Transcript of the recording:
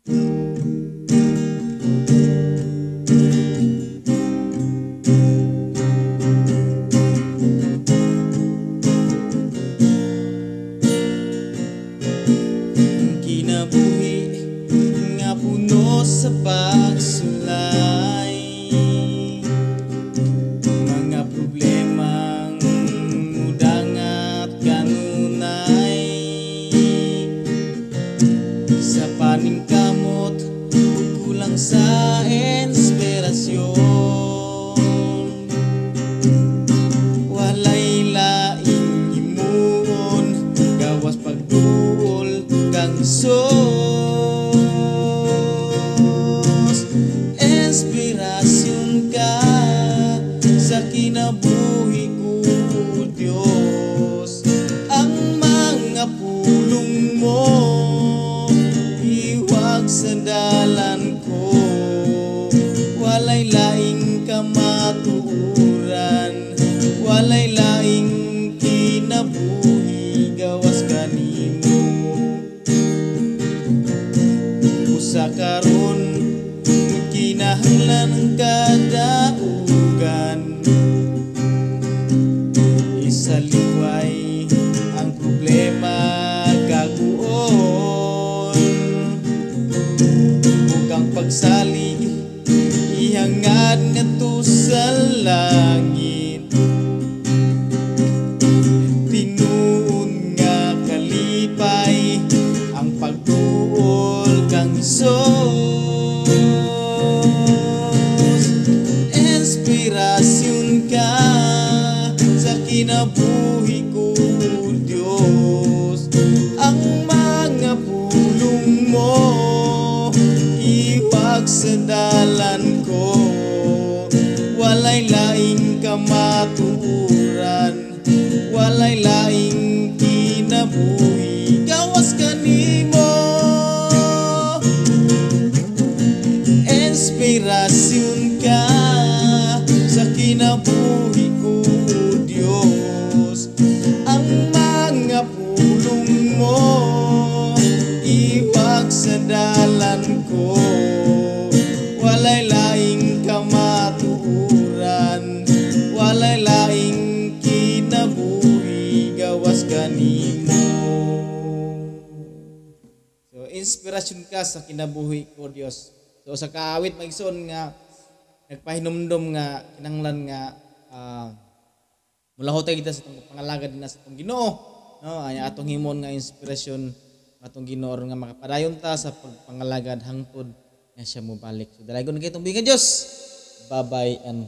Kinabuhi nga puno sa pagsulay, mga problemang mudangat kanunay. Sa paningkamot kulang sa inspirasyon, walay laing himuon gawas pagduol kang Sos. Inspirasyon ka sa kinabuhi ko, Diyos. Ang mga pulong mo iwag sa dalan ko, walay laing kamatuoran, walay laing kinabuhi gawas kanimo. Usa karon kinahanglan kadaugan, isaliway ang problema gaguon, bugang pagsalig ihangad ngadto sa langit. Tinuon nga kalipay ang pagduol kang Sos. Inspirasyon ka sa kinabuhi ko, Diyos. Ang mga pulong mo iwag sa dalan ko, walay laing kamatuoran, walay laing kinabuhi gawas kanimo. Inspirasyon ka sa kinabuhi ko, Diyos. Ang mga pulong mo iwag sa dalan ko, walay laing kamatuoran, walay laing kinabuhi gawas kanimo. So inspirasyon ka sa kinabuhi ko, Diyos. So sa kaawit magson nga nagpahinumdom nga kinanglan nga mulahotay kita sa itong pangalagad na sa itong Ginoo, no? Ay atong himon nga inspirasyon atong Ginoo nga makapadayon ta sa pagpangalagad hangtod nga siya mobalik. So dalagon kay itong binga Dios. Bye-bye and